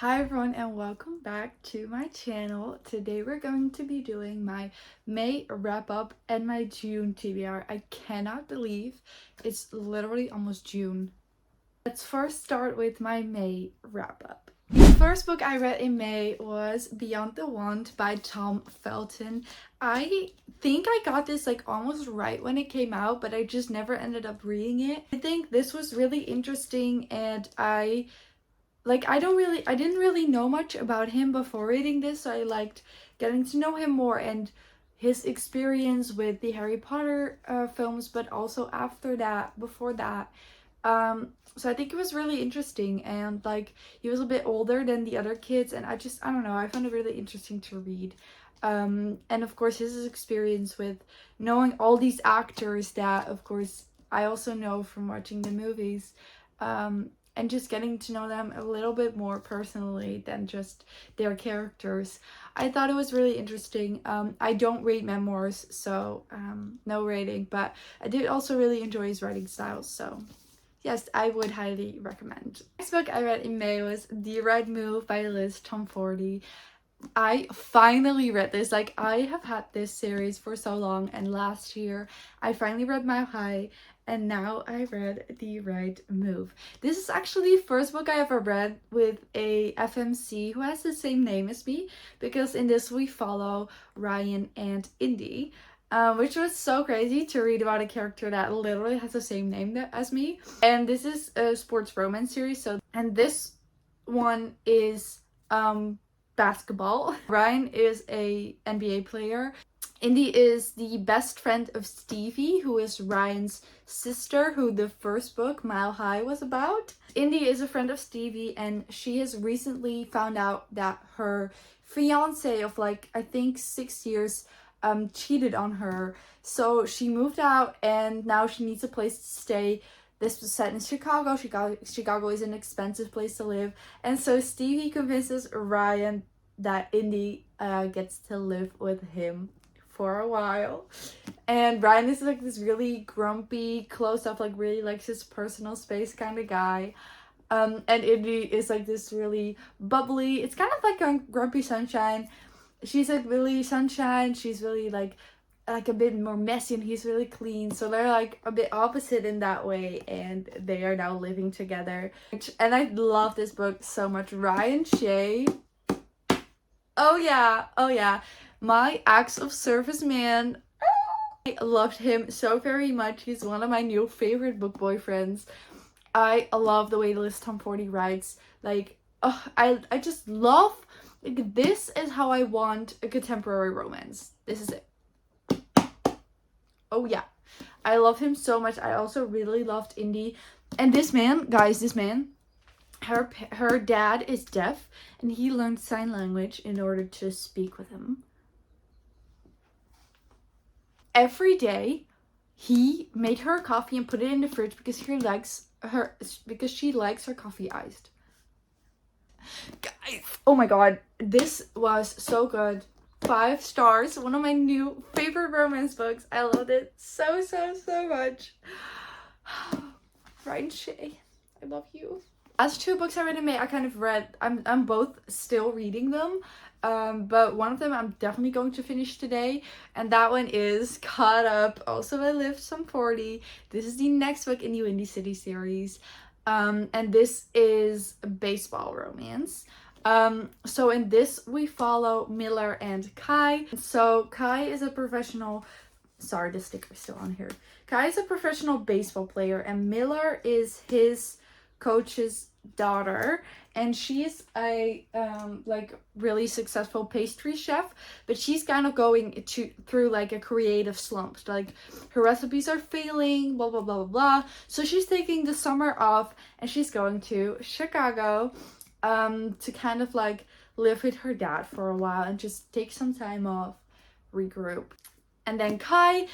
Hi everyone and welcome back to my channel. Today we're going to be doing my May wrap up and my June TBR. I cannot believe it's literally almost June. Let's first start with my May wrap up. The first book I read in May was Beyond the Wand by Tom Felton. I think I got this like almost right when it came out, but I just never ended up reading it. I think this was really interesting and I didn't really know much about him before reading this, so I liked getting to know him more and his experience with the Harry Potter films, but also before that. So I think it was really interesting, and like he was a bit older than the other kids, and I don't know, I found it really interesting to read. And of course his experience with knowing all these actors that of course I also know from watching the movies. And just getting to know them a little bit more personally than just their characters. I thought it was really interesting. I don't read memoirs, so no rating, but I did also really enjoy his writing style, so yes, I would highly recommend. Next book I read in May was The Right Move by Liz Tomforty. I finally read this. Like, I have had this series for so long, and last year I finally read Mile High, and now I read The Right Move. This is actually the first book I ever read with a FMC who has the same name as me, because in this we follow Ryan and Indy, which was so crazy to read about a character that literally has the same name as me. And this is a sports romance series, and this one is basketball. Ryan is a NBA player. Indy is the best friend of Stevie, who is Ryan's sister, who the first book, Mile High, was about. Indy is a friend of Stevie, and she has recently found out that her fiance of like, I think 6 years, cheated on her. So she moved out, and now she needs a place to stay. This was set in Chicago. Chicago is an expensive place to live. And so Stevie convinces Ryan that Indy gets to live with him for a while. And Ryan is like this really grumpy, close up, like really likes his personal space kind of guy. And Indy is like this really bubbly, it's kind of like a grumpy sunshine. She's like really sunshine. She's really like a bit more messy, and he's really clean, so they're like a bit opposite in that way, and they are now living together. And I love this book so much. Ryan Shea, oh yeah, my acts of service man. I loved him so very much. He's one of my new favorite book boyfriends. I love the way Liz Tomforty writes. Like, I just love, like, this is how I want a contemporary romance. This is it. Oh yeah, I love him so much. I also really loved Indy. And this man, guys, her dad is deaf, and he learned sign language in order to speak with him. Every day he made her coffee and put it in the fridge because she likes her coffee iced. Guys, oh my god, this was so good. 5 stars. One of my new favorite romance books. I loved it so much. Ryan Shea, I love you. As 2 books I read in May, I kind of read. I'm both still reading them, but one of them I'm definitely going to finish today, and that one is Caught Up, also by Liz Tomforty. This is the next book in the Windy City series, and this is a baseball romance. So in this we follow Miller and Kai. So Kai is a professional, sorry, the sticker's still on here. Kai is a professional baseball player, and Miller is his coach's daughter, and she's a like really successful pastry chef, but she's kind of going through like a creative slump. Like, her recipes are failing, blah blah blah blah blah. So she's taking the summer off, and she's going to Chicago to kind of like live with her dad for a while and just take some time off, regroup. And then Kai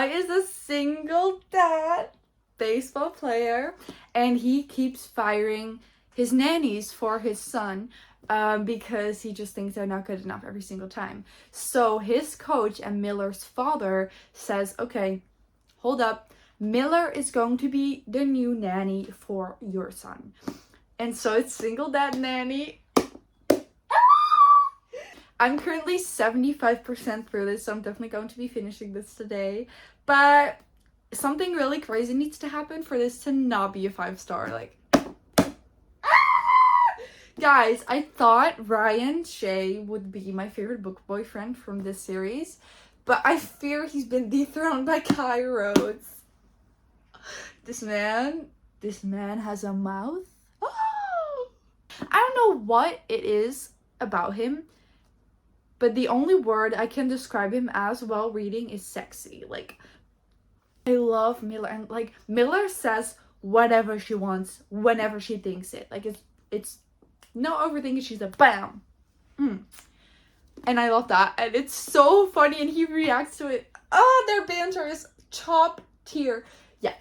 is a single dad baseball player, and he keeps firing his nannies for his son because he just thinks they're not good enough every single time. So his coach and Miller's father says, okay, hold up, Miller is going to be the new nanny for your son. And so it's single dad nanny. I'm currently 75% through this, so I'm definitely going to be finishing this today. But something really crazy needs to happen for this to not be a 5-star. Like, guys, I thought Ryan Shea would be my favorite book boyfriend from this series, but I fear he's been dethroned by Kai Rhodes. This man has a mouth. I don't know what it is about him, but the only word I can describe him as while reading is sexy. Like, I love Miller, and like Miller says whatever she wants whenever she thinks it. Like, it's no overthinking. She's a bam. And I love that, and it's so funny, and he reacts to it. Oh, their banter is top tier. Yeah,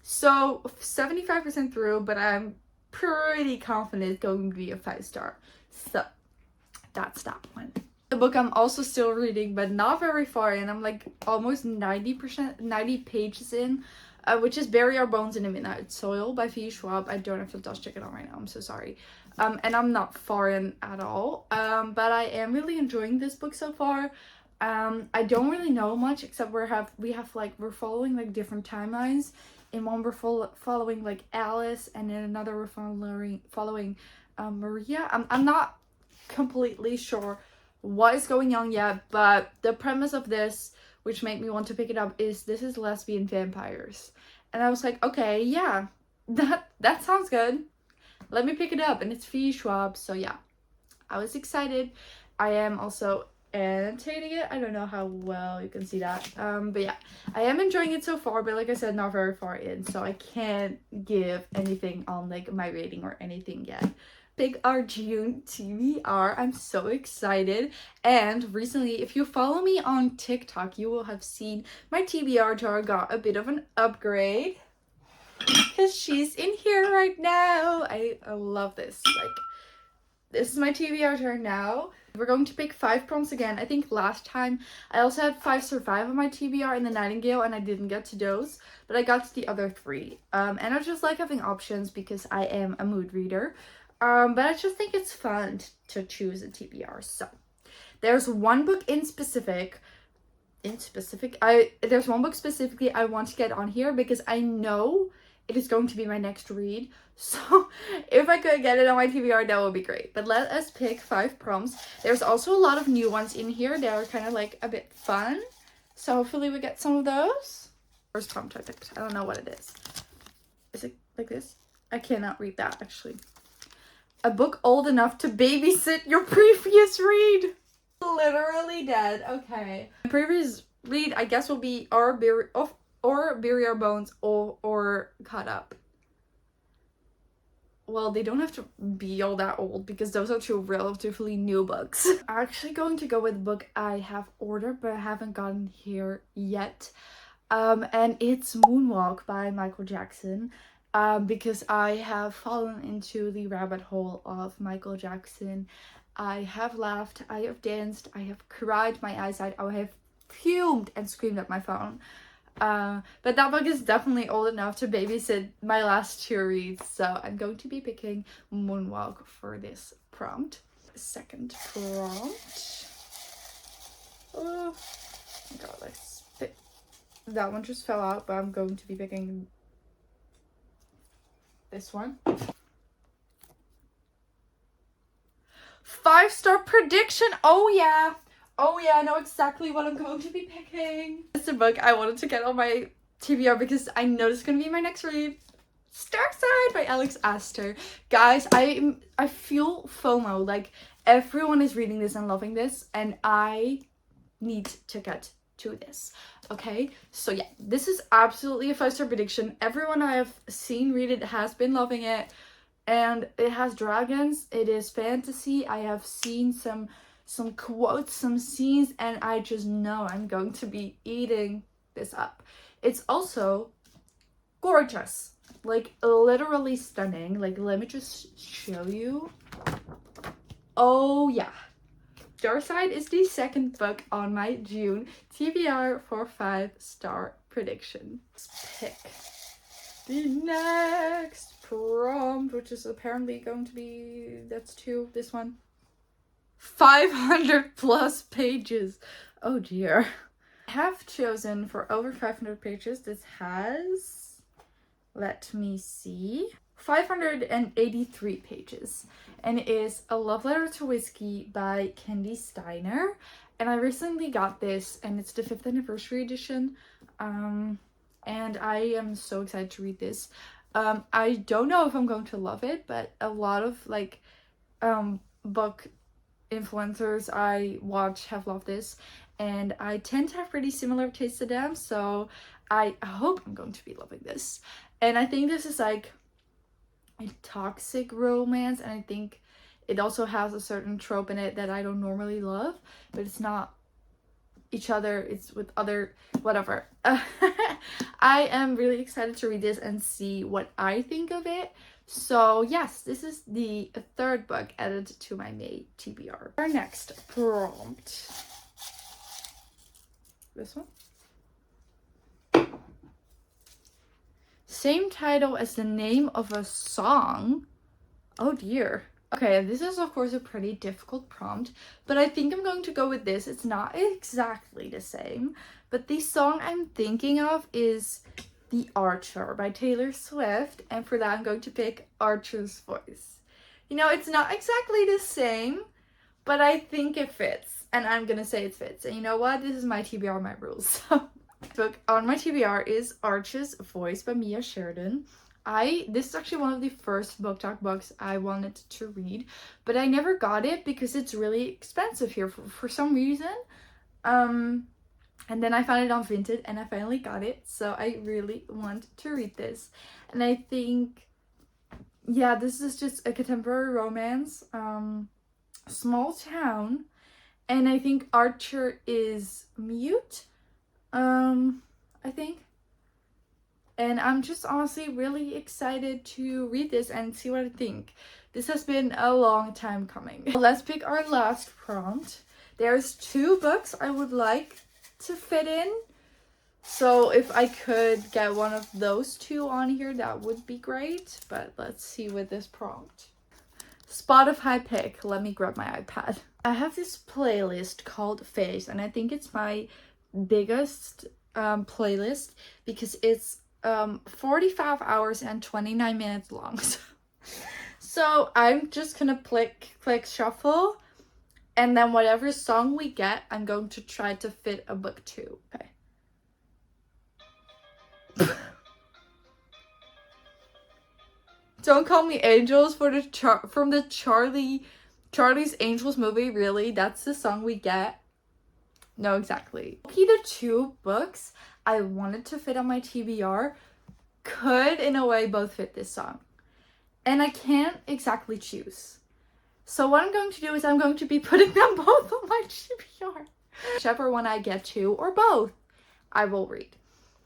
so 75% through, but I'm pretty confident it's going to be a 5-star. So that's that one. The book I'm also still reading, but not very far in. I'm like almost 90 pages in, which is Bury Our Bones in the Midnight Soil by V. Schwab. I don't have the Dutch ticket on right now, I'm so sorry. And I'm not far in at all, but I am really enjoying this book so far. I don't really know much, except we're following like different timelines. In one we're following like Alice, and in another we're following Maria. I'm not completely sure what is going on yet, but the premise of this, which made me want to pick it up, is this is lesbian vampires. And I was like, okay, yeah, that sounds good. Let me pick it up. And it's V. Schwab, so yeah, I was excited. I am also annotating it. I don't know how well you can see that, but yeah, I am enjoying it so far, but like I said, not very far in, so I can't give anything on like my rating or anything yet. Big our June TBR. I'm so excited. And recently, if you follow me on TikTok, you will have seen my TBR jar got a bit of an upgrade, because she's in here right now. I love this. Like, this is my TBR jar now. We're going to pick 5 prompts again. I think last time I also had 5 survive on my TBR in the Nightingale, and I didn't get to those, but I got to the other 3. And I just like having options because I am a mood reader. But I just think it's fun to choose a TBR. So there's one book there's one book specifically I want to get on here because I know it is going to be my next read. So if I could get it on my TBR, that would be great. But let us pick 5 prompts. There's also a lot of new ones in here that are kind of like a bit fun, so hopefully we get some of those. First prompt I picked, I don't know what it is. Is it like this? I cannot read that actually. A book old enough to babysit your previous read. Literally dead. Okay. The previous read, I guess, will be Bury Our Bones or Caught Up. Well, they don't have to be all that old because those are 2 relatively new books. I'm actually going to go with the book I have ordered but I haven't gotten here yet. And it's Moonwalk by Michael Jackson. Because I have fallen into the rabbit hole of Michael Jackson. I have laughed, I have danced, I have cried my eyes out, I have fumed and screamed at my phone. But that book is definitely old enough to babysit my last 2 reads, so I'm going to be picking Moonwalk for this prompt. Second prompt. Oh my god, that one just fell out, but I'm going to be picking this one. 5-star prediction. Oh yeah, I know exactly what I'm going to be picking. It's a book I wanted to get on my TBR because I know it's gonna be my next read. Starkside by Alex Astor. Guys, I feel FOMO. Like, everyone is reading this and loving this, and I need to get to this. Okay, so yeah, this is absolutely a 5-star prediction. Everyone I have seen read it has been loving it, and it has dragons, it is fantasy. I have seen some quotes, some scenes, and I just know I'm going to be eating this up. It's also gorgeous, like literally stunning. Like, let me just show you. Oh yeah, Starkside is the 2nd book on my June TBR for 5-star prediction. Let's pick the next prompt, which is apparently going to be, that's 2, this one. 500 plus pages. Oh dear. I have chosen for over 500 pages. This has, let me see, 583 pages. And it is A Love Letter to Whiskey by Candy Steiner. And I recently got this, and it's the 5th anniversary edition. And I am so excited to read this. I don't know if I'm going to love it, but a lot of like book influencers I watch have loved this, and I tend to have pretty similar tastes to them, so I hope I'm going to be loving this. And I think this is like a toxic romance, and I think it also has a certain trope in it that I don't normally love, but it's not each other, it's with other whatever. I am really excited to read this and see what I think of it. So yes, this is the 3rd book added to my May TBR. Our next prompt, this one, same title as the name of a song. Oh dear. Okay, this is of course a pretty difficult prompt, but I think I'm going to go with this. It's not exactly the same, but the song I'm thinking of is The Archer by Taylor Swift, and for that I'm going to pick Archer's Voice. You know, it's not exactly the same, but I think it fits, and I'm gonna say it fits. And you know what? This is my TBR, my rules. So, book on my TBR is Archer's Voice by Mia Sheridan. This is actually one of the first book talk books I wanted to read, but I never got it because it's really expensive here for some reason. And then I found it on Vinted and I finally got it, so I really want to read this. And I think, yeah, this is just a contemporary romance, small town, and I think Archer is mute, I think. And I'm just honestly really excited to read this and see what I think. This has been a long time coming. Let's pick our last prompt. There's 2 books I would like to fit in. So if I could get one of those 2 on here, that would be great. But let's see with this prompt. Spotify pick. Let me grab my iPad. I have this playlist called Phase, and I think it's my biggest playlist because it's 45 hours and 29 minutes long. So I'm just gonna click shuffle, and then whatever song we get, I'm going to try to fit a book to. Okay. Don't Call Me Angels for from the Charlie's Angels movie. Really? That's the song we get? No, exactly. Okay, the 2 books I wanted to fit on my TBR could, in a way, both fit this song. And I can't exactly choose. So what I'm going to do is I'm going to be putting them both on my TBR. Whichever one I get to, or both, I will read.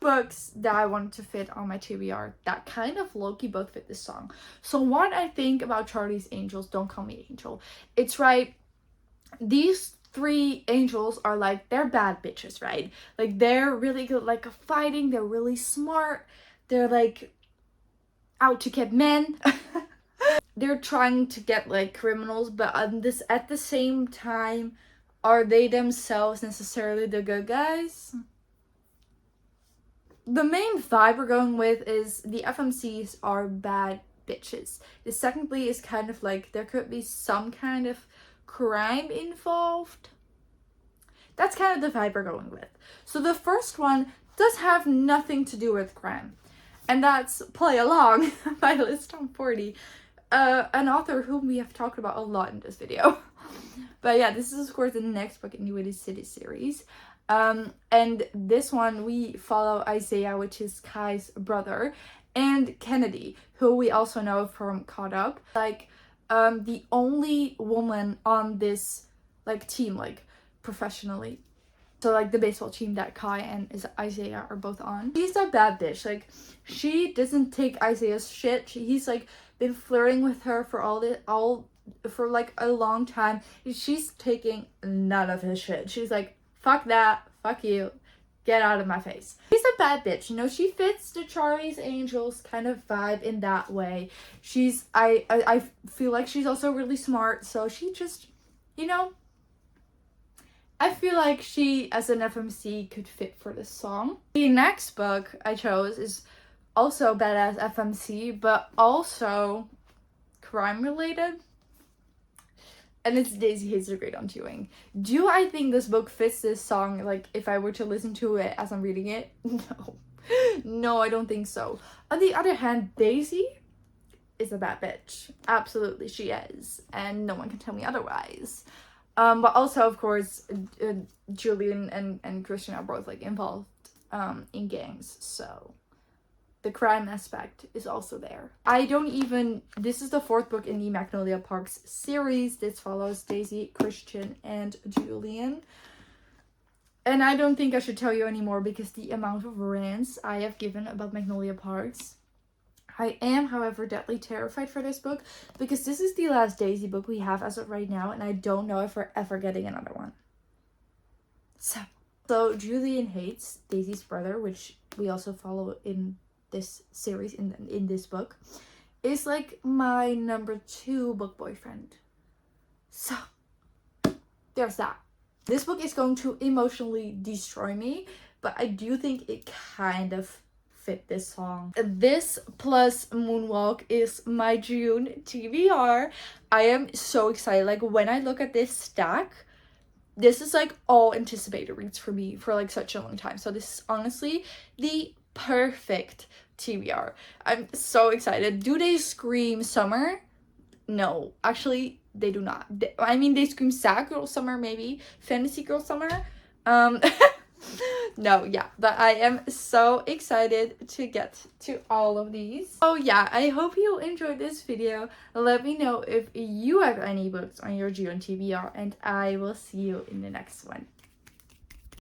Books that I wanted to fit on my TBR that kind of low-key both fit this song. So what I think about Charlie's Angels, Don't Call Me Angel, it's right, these 3 angels are like, they're bad bitches, right? Like, they're really good, like, fighting, they're really smart, they're like out to get men. They're trying to get like criminals, but at the same time, are they themselves necessarily the good guys? The main vibe we're going with is the FMCs are bad bitches. The secondly is kind of like there could be some kind of crime involved. That's kind of the vibe we're going with. So the first one does have nothing to do with crime, and that's Play Along by List on 40, an author whom we have talked about a lot in this video. But yeah, this is of course the next book in the Windy City series. And this one we follow Isaiah, which is Kai's brother, and Kennedy, who we also know from Caught Up. Like, the only woman on this like team, like professionally. So like the baseball team that Kai and Isaiah are both on. She's a bad bitch. Like, she doesn't take Isaiah's shit. He's like been flirting with her for like a long time. She's taking none of his shit. She's like, fuck that, fuck you, get out of my face. She's a bad bitch, you know. She fits the Charlie's Angels kind of vibe in that way. I feel like she's also really smart, so she just you know, I feel like she as an FMC could fit for this song. The next book I chose is also badass FMC, but also crime related. And it's Daisy Hates the Great Undoing. Do I think this book fits this song, like, if I were to listen to it as I'm reading it? No. No, I don't think so. On the other hand, Daisy is a bad bitch. Absolutely, she is. And no one can tell me otherwise. But also, of course, Julian and Christian are both, like, involved in gangs, so the crime aspect is also there. This is the 4th book in the Magnolia Parks series. This follows Daisy, Christian, and Julian. And I don't think I should tell you anymore because the amount of rants I have given about Magnolia Parks. I am, however, deadly terrified for this book because this is the last Daisy book we have as of right now, and I don't know if we're ever getting another one. So Julian hates Daisy's brother, which we also follow in this series, in this book, is like my number 2 book boyfriend. So there's that. This book is going to emotionally destroy me, but I do think it kind of fit this song. This plus Moonwalk is my June TBR. I am so excited. Like, when I look at this stack, this is like all anticipated reads for me for like such a long time. So this is honestly the perfect TBR. I'm so excited. Do they scream summer? No, actually they do not. They scream sad girl summer, maybe fantasy girl summer. No, yeah, but I am so excited to get to all of these. Oh yeah, I hope you enjoyed this video. Let me know if you have any books on your June TBR, and I will see you in the next one.